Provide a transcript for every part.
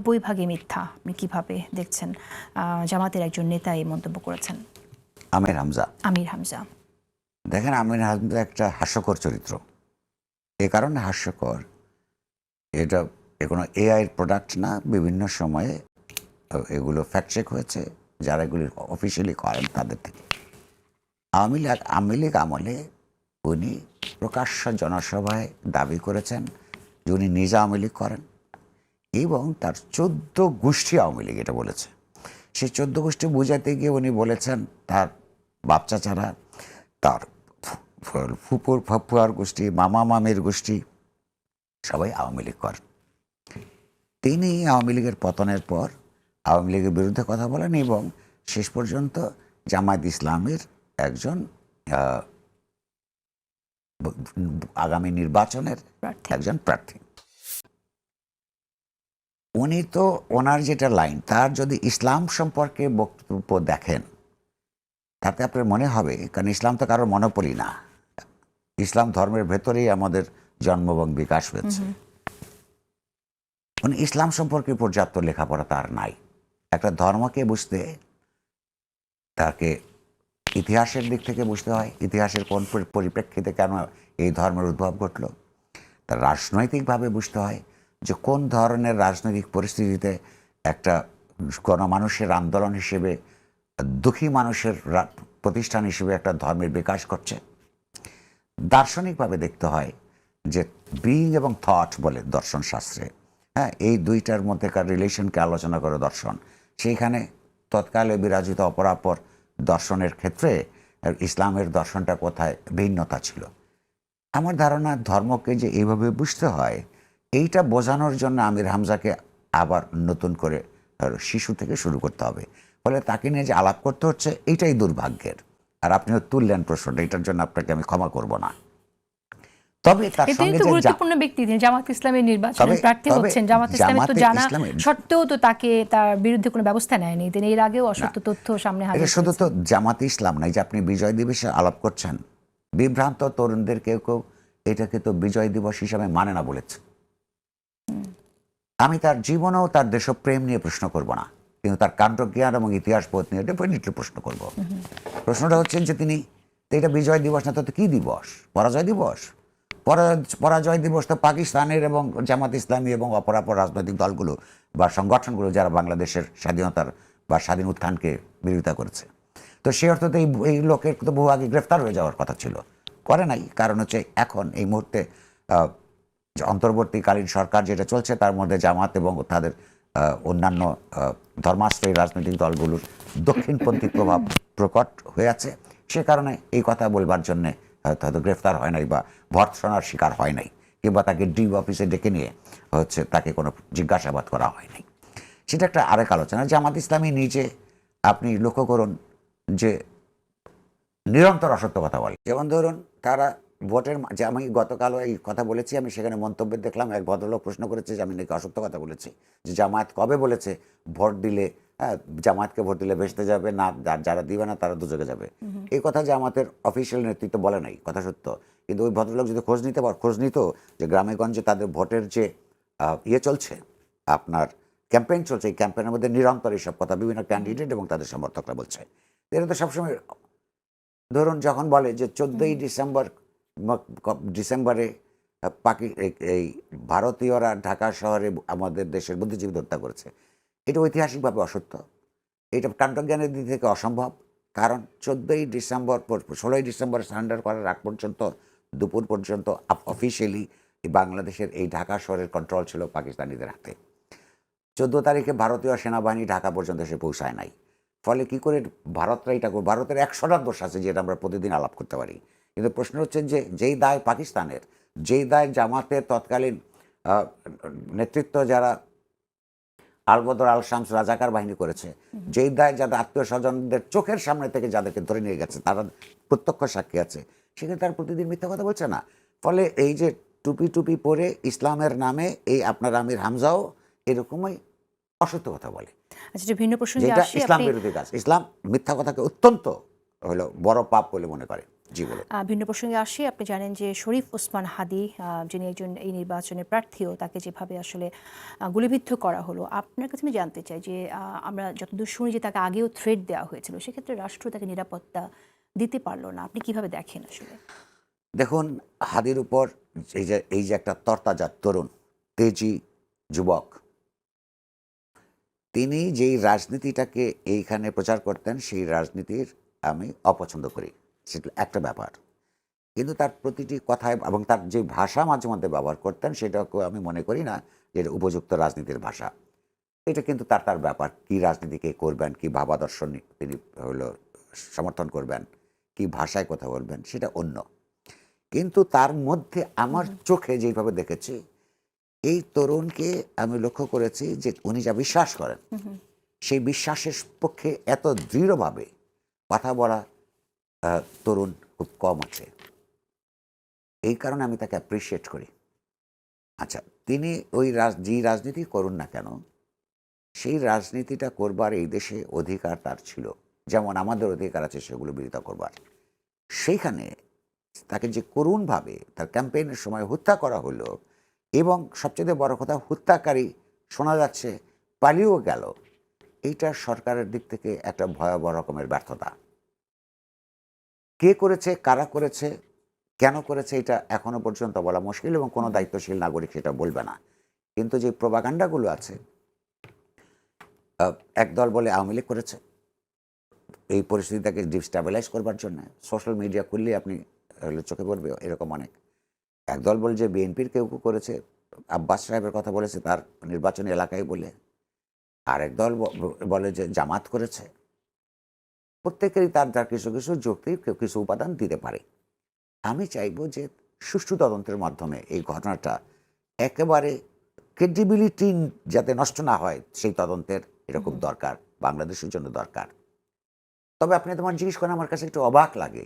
90 ভাগই মিথ্যা। আপনি কিভাবে দেখছেন? জামাতের একজন নেতা এই মন্তব্য করেছেন। আমির হামজা। আমির হামজা দেখেন, আমির হামজা একটা হাস্যকর চরিত্র। এ কারণে হাস্যকর, এটা কোনো এআইয়ের প্রোডাক্ট না। বিভিন্ন সময়ে এগুলো ফ্যাক্ট চেক হয়েছে, যারা এগুলি অফিসিয়ালি করেন তাদের থেকে। আওয়ামী লীগ আমলে উনি প্রকাশ্য জনসভায় দাবি করেছেন যে উনি নিজে আওয়ামী লীগ করেন এবং তার 14 গোষ্ঠী আওয়ামী লীগ এটা বলেছে। সেই 14 গোষ্ঠী বুঝাতে গিয়ে উনি বলেছেন তার বাপ চাচারা, তার ফুপুর ফাপুয়ার গোষ্ঠী, মামা মামির গোষ্ঠী সবাই আওয়ামী লীগ করেন। তিনি আওয়ামী লীগের পতনের পর আওয়ামী লীগের বিরুদ্ধে কথা বলেন এবং শেষ পর্যন্ত জামায়াত ইসলামের একজন আগামী নির্বাচনের একজন প্রার্থী। উনি তো ওনার যেটা লাইন, তার যদি ইসলাম সম্পর্কে বক্তব্য দেখেন তাতে আপনার মনে হবে, কারণ ইসলাম তো কারোর মনোপলি না, ইসলাম ধর্মের ভেতরেই আমাদের জন্ম এবং বিকাশ হয়েছে। উনি ইসলাম সম্পর্কে পর্যাপ্ত লেখাপড়া তার নাই। একটা ধর্মকে বুঝতে তাকে ইতিহাসের দিক থেকে বুঝতে হয়, ইতিহাসের কোন পরিপ্রেক্ষিতে কেন এই ধর্মের উদ্ভব ঘটল। তার রাজনৈতিকভাবে বুঝতে হয় যে কোন ধরনের রাজনৈতিক পরিস্থিতিতে একটা গণমানুষের আন্দোলন হিসেবে, দুঃখী মানুষের প্রতিষ্ঠান হিসেবে একটা ধর্মের বিকাশ করছে। দার্শনিকভাবে দেখতে হয় যে বিইং এবং থট বলে দর্শন শাস্ত্রে, হ্যাঁ, এই দুইটার মধ্যেকার রিলেশনকে আলোচনা করে দর্শন। সেইখানে তৎকালে বিরাজিত অপরাপর দর্শনের ক্ষেত্রে ইসলামের দর্শনটা কোথায় ভিন্নতা ছিল। আমার ধারণা ধর্মকে যে এইভাবে বুঝতে হয়, এইটা বোঝানোর জন্য আমির হামজাকে আবার নতুন করে শিশু থেকে শুরু করতে হবে। ফলে তাকে নিয়ে যে আলাপ করতে হচ্ছে, এইটাই দুর্ভাগ্যের। আর আপনিও তুললেন প্রশ্নটা, এটার জন্য আপনাকে আমি ক্ষমা করব না। তবে তার সঙ্গে যে গুরুত্বপূর্ণ ব্যক্তি, তিনি জামাত ইসলামের নির্বাচনের প্রার্থী হচ্ছেন। জামাত ইসলামের তো জানা সত্ত্বেও তো তাকে তার বিরুদ্ধে কোনো ব্যবস্থা নেয়নি। তিনি এর আগেও অসত্য তথ্য সামনে হাজির করেছেন। শুধু তো জামাত ইসলাম নাই যে আপনি বিজয় দিবসে আলাপ করছেন, বিভ্রান্ত তরুণদের কেউ কেউ এটাকে তো বিজয় দিবস হিসাবে মানে না বলেছে। আমি তার জীবনেও তার দেশপ্রেম নিয়ে প্রশ্ন করব না, কিন্তু তার কাণ্ডজ্ঞান এবং ইতিহাস বোধ নিয়ে ডেফিনেটলি প্রশ্ন করব। প্রশ্নটা হচ্ছে যে তিনি এটা বিজয় দিবস না, তো কি দিবস? পরাজয় দিবস। পরাজয় দিবস তো পাকিস্তানের এবং জামাত ইসলামী এবং অপরাপর রাজনৈতিক দলগুলো বা সংগঠনগুলো যারা বাংলাদেশের স্বাধীনতার বা স্বাধীন উত্থানকে বিরোধিতা করেছে। তো সেই অর্থতে এই লোকের তো বহু আগে গ্রেফতার হয়ে যাওয়ার কথা ছিল, করে নাই। কারণ হচ্ছে এখন এই মুহূর্তে অন্তর্বর্তীকালীন সরকার যেটা চলছে তার মধ্যে জামাত এবং তাদের অন্যান্য ধর্মাশ্রয়ী রাজনৈতিক দলগুলোর দক্ষিণপন্থী প্রভাব প্রকট হয়ে আছে। সে কারণে এই কথা বলবার জন্যে হয়তো গ্রেফতার হয় নাই বা ভর্ৎসনার শিকার হয় নাই, কিংবা তাকে ডিউ অফিসে ডেকে নিয়ে তাকে কোনো জিজ্ঞাসাবাদ করা হয় নাই। সেটা একটা আরেক আলোচনা। জামাত ইসলামী নিজে আপনি লক্ষ্য করুন যে নিরন্তর অসত্য কথা বলে। যেমন ধরুন তারা ভোটের, যে আমি গতকালও এই কথা বলেছি, আমি সেখানে মন্তব্যে দেখলাম এক ভদ্রলোক প্রশ্ন করেছে যে আমি নাকি অসত্য কথা বলেছি, যে জামায়াত কবে বলেছে ভোট দিলে, হ্যাঁ, জামায়াতকে ভোট দিলে ভেস্তে যাবে না, যারা দিবে না তারা দুযোগে যাবে। এই কথা যে আমাদের অফিসিয়াল নেতৃত্ব বলে নাই, কথা সত্য। কিন্তু ওই ভদ্রলোক যদি খোঁজ নিত যে গ্রামে গঞ্জে তাদের ভোটের যে চলছে, আপনার ক্যাম্পেইন চলছে, এই ক্যাম্পেইনের মধ্যে নিরন্তর এইসব কথা বিভিন্ন ক্যান্ডিডেট এবং তাদের সমর্থকরা বলছে। এরা তো সবসময় ধরুন যখন বলে যে 14ই ডিসেম্বরে এই ভারতীয়রা ঢাকা শহরে আমাদের দেশের বুদ্ধিজীবী হত্যা করেছে, এটা ঐতিহাসিকভাবে অসত্য। এটা কাণ্ডজ্ঞানের দিক থেকে অসম্ভব। কারণ 16ই ডিসেম্বর সারেন্ডার করার আগ পর্যন্ত দুপুর পর্যন্ত অফিসিয়ালি বাংলাদেশের এই ঢাকা শহরের কন্ট্রোল ছিল পাকিস্তানিদের হাতে। 14 তারিখে ভারতীয় সেনাবাহিনী ঢাকা পর্যন্ত এসে পৌঁছায় নাই। ফলে কী করে ভারতরা এটা করবে? ভারতের 100টা দোষ আছে যেটা আমরা প্রতিদিন আলাপ করতে পারি। কিন্তু প্রশ্ন হচ্ছে যে যেই দায় পাকিস্তানের, যেই দায় জামাতের তৎকালীন নেতৃত্ব যারা আলবদর আল শামস রাজাকার বাহিনী করেছে, যেই দায় যাদের আত্মীয় স্বজনদের চোখের সামনে থেকে যাদেরকে ধরে নিয়ে গেছে, তারা প্রত্যক্ষ সাক্ষী আছে, সেখানে তার প্রতিদিন মিথ্যা কথা বলছে না। ফলে এই যে টুপি পরে ইসলামের নামে এই আপনার আমির হামজাও এরকমই অসত্য কথা বলে। আচ্ছা, ভিন্ন প্রসঙ্গে যেটা আসি। ইসলাম বিরোধী কাজ। ইসলাম মিথ্যা কথাকে অত্যন্ত বড় পাপ বলে মনে করে। জি বলুন। ভিন্ন প্রসঙ্গে আসি, আপনি জানেন যে শরীফ ওসমান হাদী যিনি একজন এই নির্বাচনের প্রার্থীও, তাকে যেভাবে আসলে গুলিবিদ্ধ করা হলো, আপনার কাছে আমি জানতে চাই যে আমরা যতদূর শুনি যে তাকে আগেও থ্রেট দেওয়া হয়েছিল, সেক্ষেত্রে রাষ্ট্র তাকে নিরাপত্তা দিতে পারলো না, আপনি কিভাবে দেখেন আসলে? দেখুন, হাদির উপর এই যে একটা তরতাজা তরুণ তেজি যুবক, তিনি যেই রাজনীতিটাকে এইখানে প্রচার করতেন, সেই রাজনীতির আমি অপছন্দ করি, সেটা একটা ব্যাপার। কিন্তু তার প্রতিটি কথায় এবং তার যে ভাষা মাঝে মধ্যে ব্যবহার করতেন, সেটাকে আমি মনে করি না যে এটা উপযুক্ত রাজনীতির ভাষা। এটা কিন্তু তার তার ব্যাপার, কি রাজনীতিকে করবেন, কি ভাবাদর্শ তিনি হলো সমর্থন করবেন, কি ভাষায় কথা বলবেন, সেটা অন্য। কিন্তু তার মধ্যে আমার চোখে যেভাবে দেখেছি, এই তরুণকে আমি লক্ষ্য করেছি যে উনি যা বিশ্বাস করেন, সেই বিশ্বাসের পক্ষে এত দৃঢ়ভাবে কথা বলা তরুণ খুব কম আছে। এই কারণে আমি তাকে অ্যাপ্রিসিয়েট করি। আচ্ছা, তিনি ওই যেই রাজনীতি করুন না কেন, সেই রাজনীতিটা করবার এই দেশে অধিকার তার ছিল, যেমন আমাদের অধিকার আছে সেগুলো বিরোধিতা করবার। সেইখানে তাকে যে করুণভাবে তার ক্যাম্পেইনের সময় হত্যা করা হলো, এবং সবচেয়ে বড় কথা, হত্যাকারী শোনা যাচ্ছে পালিয়েও গেল, এইটা সরকারের দিক থেকে একটা ভয়াবহ রকমের ব্যর্থতা। কে করেছে, কারা করেছে, কেন করেছে, এটা এখনো পর্যন্ত বলা মুশকিল, এবং কোনো দায়িত্বশীল নাগরিক সেটা বলবে না। কিন্তু যে প্রোপাগান্ডাগুলো আছে, একদল বলে আওয়ামী লীগ করেছে এই পরিস্থিতিটাকে ডিস্টাবিলাইজ করবার জন্য। সোশ্যাল মিডিয়া খুললে আপনি চোখে পড়বে এরকম অনেক। একদল বলে যে বিএনপির কেউ কেউ করেছে, আব্বাস সাহেবের কথা বলেছে তার নির্বাচনী এলাকায় বলে, আরেক দল বলে যে জামাত করেছে। প্রত্যেকেরই তার তার কিছু কিছু যুক্তি, কেউ কিছু উপাদান দিতে পারে। আমি চাইব যে সুষ্ঠু তদন্তের মাধ্যমে এই ঘটনাটা একেবারে ক্রেডিবিলিটি যাতে নষ্ট না হয়, সেই তদন্তের এরকম দরকার, বাংলাদেশের জন্য দরকার। তবে আপনি তোমার জিজ্ঞেস করেন, আমার কাছে একটু অবাক লাগে,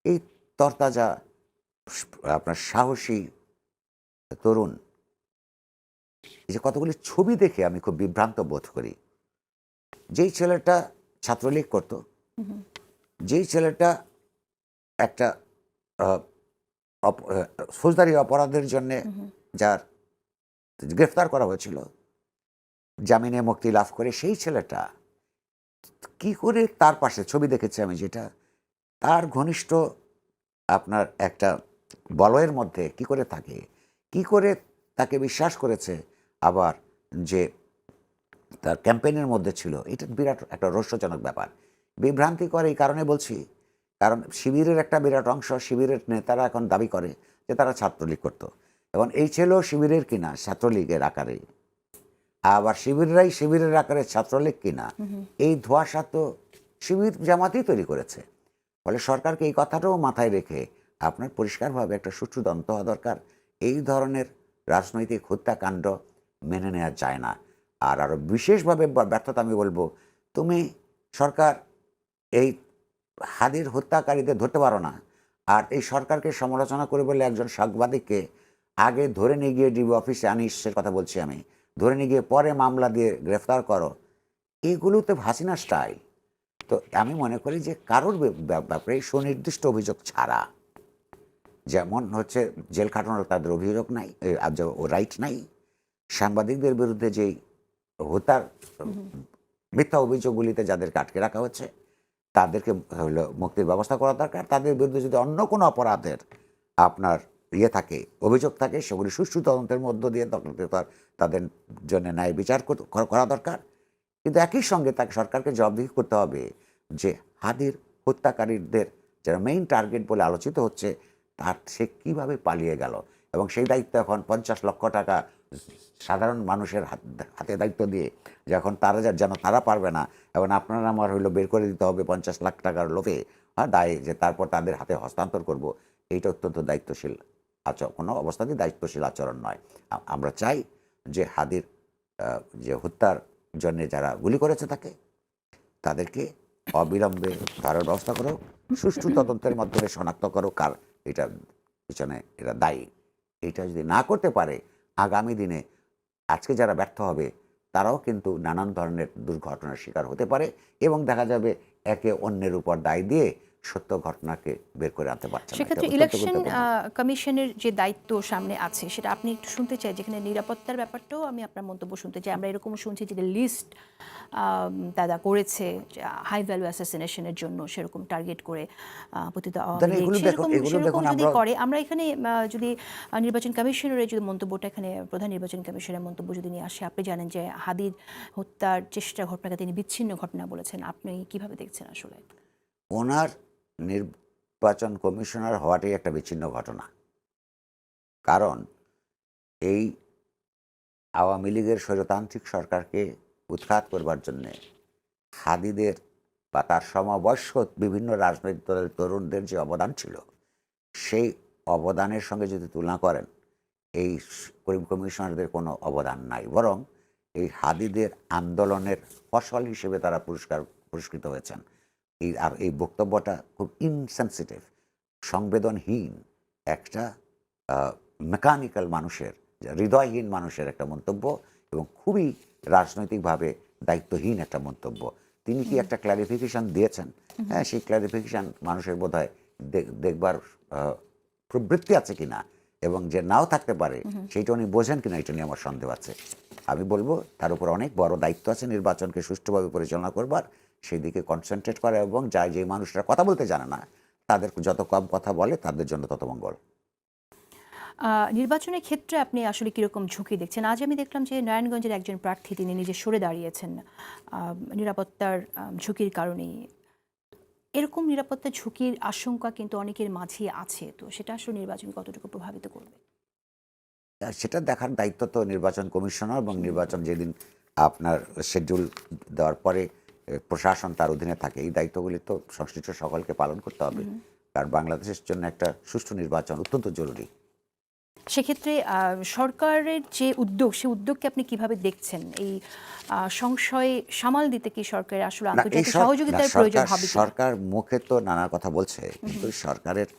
এই তরতাজা আপনার সাহসী তরুণ, এই যে কতগুলি ছবি দেখে আমি খুব বিভ্রান্ত বোধ করি। যেই ছেলেটা ছাত্রলীগ করত, যেই ছেলেটা একটা ফৌজদারি অপরাধের জন্যে যার গ্রেফতার করা হয়েছিল, জামিনে মুক্তি লাভ করে, সেই ছেলেটা কি করে তার পাশে ছবি দেখেছি আমি, যেটা তার ঘনিষ্ঠ আপনার একটা বলয়ের মধ্যে কি করে থাকে, কি করে তাকে বিশ্বাস করেছে, আবার যে তার ক্যাম্পেইনের মধ্যে ছিল, এটা বিরাট একটা রহস্যজনক ব্যাপার। বিভ্রান্তিকর এই কারণে বলছি, কারণ শিবিরের একটা বিরাট অংশ, শিবিরের নেতারা এখন দাবি করে যে তারা ছাত্রলীগ করতো, এবং এই ছেলেও শিবিরের কিনা, ছাত্রলীগের আকারে, আবার শিবিররাই শিবিরের আকারে ছাত্রলীগ কিনা, এই ধোঁয়াশা তো শিবির জামাতই তৈরি করেছে। ফলে সরকারকে এই কথাটাও মাথায় রেখে আপনার পরিষ্কারভাবে একটা সুষ্ঠু তদন্ত হওয়া দরকার। এই ধরনের রাজনৈতিক হত্যাকাণ্ড মেনে নেওয়া যায় না। আর আরও বিশেষভাবে ব্যর্থতা আমি বলবো, তুমি সরকার এই হাদির হত্যাকারীদের ধরতে পারো না, আর এই সরকারকে সমালোচনা করে বলে একজন সাংবাদিককে আগে ধরে নিয়ে গিয়ে ডিবি অফিসে আনিসের কথা বলছি আমি, ধরে নিয়ে গিয়ে পরে মামলা দিয়ে গ্রেফতার করো, এগুলো তো হাসিনা স্টাইল। তো আমি মনে করি যে কারোর ব্যাপারে সুনির্দিষ্ট অভিযোগ ছাড়া, যেমন হচ্ছে জেল খাটানোর তাদের অভিযোগ নাই, রাইট নাই, সাংবাদিকদের বিরুদ্ধে যেই হত্যার মিথ্যা অভিযোগগুলিতে যাদেরকে আটকে রাখা হচ্ছে, তাদেরকে হলো মুক্তির ব্যবস্থা করা দরকার। তাদের বিরুদ্ধে যদি অন্য কোনো অপরাধের আপনার থাকে, অভিযোগ থাকে, সেগুলি সুষ্ঠু তদন্তের মধ্য দিয়ে তাদের জন্য ন্যায় বিচার করা দরকার। কিন্তু একই সঙ্গে তাকে সরকারকে জবাবদিহি করতে হবে যে হাদির হত্যাকারীদের যারা মেইন টার্গেট বলে আলোচিত হচ্ছে, তার সে কীভাবে পালিয়ে গেল, এবং সেই দায়িত্ব এখন 50 লক্ষ টাকা সাধারণ মানুষের হাতে দায়িত্ব দিয়ে, যখন তারা যেন তারা পারবে না, এবং আপনারা আমার বের করে দিতে হবে 50 লাখ টাকার লোভে দায়, যে তারপর তাদের হাতে হস্তান্তর করব, এইটা অত্যন্ত দায়িত্বশীল কোনো অবস্থাতেই দায়িত্বশীল আচরণ নয়। আমরা চাই যে হাদির যে হত্যার জন্যে যারা গুলি করেছে তাদেরকে অবিলম্বে ধরার ব্যবস্থা করো, সুষ্ঠু তদন্তের মাধ্যমে শনাক্ত করো কার এটার পিছনে এরা দায়ী। এটা যদি না করতে পারে, আগামী দিনে আজকে যারা ব্যর্থ হবে তারাও কিন্তু নানান ধরনের দুর্ঘটনার শিকার হতে পারে, এবং দেখা যাবে একে অন্যের উপর দায় দিয়ে সত্য ঘটনাকে বের করে আনতে পারছে না। সেক্ষেত্রে এটা অত্যন্ত ইলেকশন গুরুত্বপূর্ণ। কমিশনের যে দায়িত্ব সামনে আছে সেটা আপনি একটু শুনতে চাই, যেখানে নিরাপত্তার ব্যাপারটাও আমি আপনার মন্তব্য শুনতে চাই। আমরা এরকম শুনছি যে লিস্ট তারা করেছে হাই ভ্যালু অ্যাসাসিনেশনের জন্য, সেরকম টার্গেট করে পতিত আওয়ামী লীগ সেরকম এগুলো সেরকম দেখুন যদি আমরা করে, আমরা এখানে যদি নির্বাচন কমিশনারের যদি মন্তব্যটা, এখানে প্রধান নির্বাচন কমিশনের মন্তব্য যদি নিয়ে আসে, আপনি জানেন যে হাদির হত্যার চেষ্টা ঘটনাকে তিনি বিচ্ছিন্ন ঘটনা বলেছেন। আপনি কিভাবে দেখছেন আসলে? ওনার নির্বাচন কমিশনার হওয়াটাই একটা বিচ্ছিন্ন ঘটনা। কারণ এই আওয়ামী লীগের স্বৈরতান্ত্রিক সরকারকে উৎখাত করবার জন্যে হাদিদের বা তার সমবয়স্ক বিভিন্ন রাজনৈতিক দলের তরুণদের যে অবদান ছিল, সেই অবদানের সঙ্গে যদি তুলনা করেন, এই কমিশনারদের কোনো অবদান নাই। বরং এই হাদিদের আন্দোলনের ফসল হিসেবে তারা পুরস্কৃত হয়েছেন। এই বক্তব্যটা খুব ইনসেনসিটিভ, সংবেদনহীন, একটা মেকানিক্যাল মানুষের, হৃদয়হীন মানুষের একটা মন্তব্য, এবং খুবই রাজনৈতিকভাবে দায়িত্বহীন একটা মন্তব্য। তিনি কি একটা ক্লারিফিকেশন দিয়েছেন? হ্যাঁ, সেই ক্লারিফিকেশন মানুষের বোধহয় দেখবার প্রবৃত্তি আছে কিনা, এবং যে নাও থাকতে পারে সেইটা উনি বোঝেন কিনা, এটা নিয়ে আমার সন্দেহ আছে। আমি বলবো তার উপর অনেক বড় দায়িত্ব আছে নির্বাচনকে সুষ্ঠুভাবে পরিচালনা করবার, সেই দিকে কনসেন্ট্রেট করা, এবং যে মানুষরা কথা বলতে জানে না তাদের যত কম কথা বলে তাদের জন্য তত মঙ্গল। নির্বাচনের ক্ষেত্রে আপনি আসলে কিরকম ঝুঁকি দেখছেন? আজ আমি দেখলাম যে নারায়ণগঞ্জের একজন প্রার্থী তিনি নিজে সরে দাঁড়িয়েছেন নিরাপত্তার ঝুঁকির কারণেই। এরকম নিরাপত্তার ঝুঁকির আশঙ্কা কিন্তু অনেকের মাঝেই আছে, তো সেটা আসলে নির্বাচন কতটুকু প্রভাবিত করবে? সেটা দেখার দায়িত্ব তো নির্বাচন কমিশনার, এবং নির্বাচন যেদিন আপনার শিডিউল দেওয়ার পরে প্রশাসন তার অধীনে থাকে, এই দায়িত্বগুলি তো সংশ্লিষ্ট সকলকে পালন করতে হবে। কারণ বাংলাদেশের জন্য একটা সুষ্ঠু নির্বাচন অত্যন্ত জরুরি। সেক্ষেত্রে সরকারের যে উদ্যোগ, সেই উদ্যোগকে আপনি কিভাবে দেখছেন? এই সংশয় সামাল দিতে কি সরকারের আসলে না, আন্তর্জাতিক সহযোগিতার প্রয়োজন হবে কি? সরকার মুখে তো নানা কথা বলছে, কিন্তু সরকারের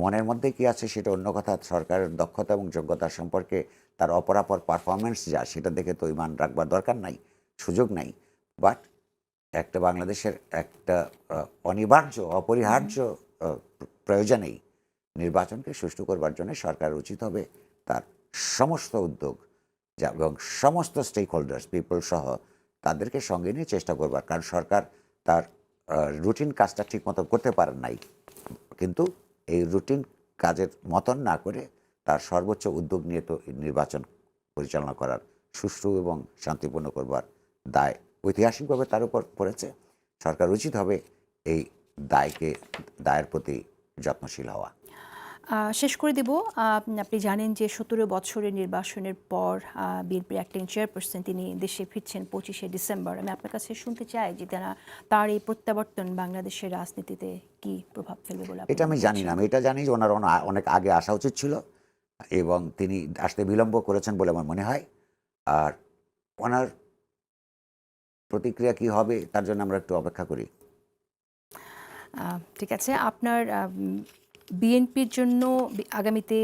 মনের মধ্যে কি আছে সেটা অন্য কথা। সরকারের দক্ষতা এবং যোগ্যতা সম্পর্কে তার অপরাপর পারফরমেন্স যা, সেটা দেখে তো ইমান রাখবার দরকার নাই, সুযোগ নাই। বাট একটা বাংলাদেশের একটা অনিবার্য অপরিহার্য প্রয়োজনেই নির্বাচনকে সুষ্ঠু করবার জন্য সরকার উচিত হবে তার সমস্ত উদ্যোগ এবং সমস্ত স্টেক হোল্ডার্স, পিপল সহ তাদেরকে সঙ্গে নিয়ে চেষ্টা করবার। কারণ সরকার তার রুটিন কাজটা ঠিকমতো করতে পারেন নাই, কিন্তু এই রুটিন কাজের মতন না করে তার সর্বোচ্চ উদ্যোগ নিয়ে তো নির্বাচন পরিচালনা করার, সুষ্ঠু এবং শান্তিপূর্ণ করবার দায় ঐতিহাসিকভাবে তার উপর পড়েছে। সরকার উচিত হবে এই দায়ের প্রতি যত্নশীল হওয়া। শেষ করে দেব। আপনি জানেন যে ১৭ বছরের নির্বাসনের পর বিএনপির অ্যাক্টিং চেয়ারপারসন তিনি দেশে ফিরছেন ২৫শে ডিসেম্বর। আমি আপনার কাছে শুনতে চাই যে তার এই প্রত্যাবর্তন বাংলাদেশের রাজনীতিতে কি প্রভাব ফেলবে বলে আপনি এটা আমি মনে জানি না। করছেন? আমি এটা জানি যে ওনার অনেক আগে আসা উচিত ছিল, এবং তিনি আসতে বিলম্ব করেছেন বলে আমার মনে হয়। আর ওনার প্রতিক্রিয়া কি হবে তার জন্য আমরা একটু অপেক্ষা করি। ঠিক আছে। আপনার বিএনপির জন্য আগামীতে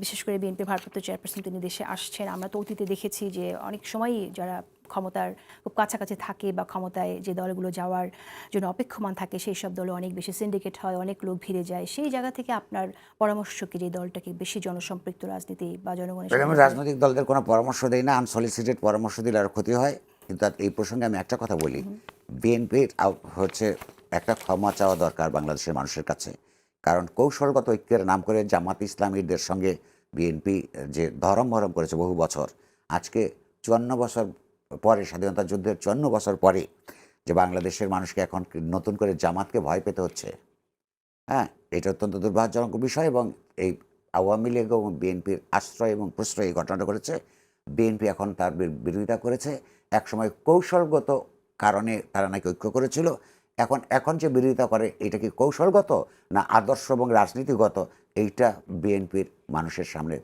বিশেষ করে বিএনপির ভারপ্রাপ্ত চেয়ারপারসন তিনি দেশে আসছেন। আমরা তো অতীতে দেখেছি যে অনেক সময়ই যারা ক্ষমতার খুব কাছাকাছি থাকে বা ক্ষমতায় যে দলগুলো যাওয়ার জন্য অপেক্ষমান থাকে, সেই সব দলে অনেক বেশি সিন্ডিকেট হয়, অনেক লোক ভিড়ে যায়। সেই জায়গা থেকে আপনার পরামর্শ কি, যে দলটাকে বেশি জনসম্পৃক্ত রাজনীতি বা জনগণের আমি সাথে? রাজনৈতিক দলদের কোনো পরামর্শ দেই না, আনসলিসিটেড পরামর্শ দিলে আরও ক্ষতি হয়। কিন্তু এই প্রসঙ্গে আমি একটা কথা বলি, বিএনপির হচ্ছে একটা ক্ষমা চাওয়া দরকার বাংলাদেশের মানুষের কাছে। কারণ কৌশলগত ঐক্যের নাম করে জামাত ইসলামীদের সঙ্গে বিএনপি যে ধরম করেছে বহু বছর, আজকে ৫৪ বছর পরে, স্বাধীনতা যুদ্ধের ৫৪ বছর পরে, যে বাংলাদেশের মানুষকে এখন নতুন করে জামাতকে ভয় পেতে হচ্ছে, হ্যাঁ, এটা অত্যন্ত দুর্ভাগ্যজনক বিষয়। এবং এই আওয়ামী লীগ এবং বিএনপির আশ্রয় এবং প্রশ্রয় এই ঘটনাটা করেছে। বিএনপি এখন তার বিরোধিতা করেছে। একসময় কৌশলগত কারণে তারা নাকি ঐক্য করেছিল, এখন যে বিরোধিতা করে এটা কি কৌশলগত না আদর্শ এবং রাজনীতিগত, এইটা বিএনপির মানুষের সামনে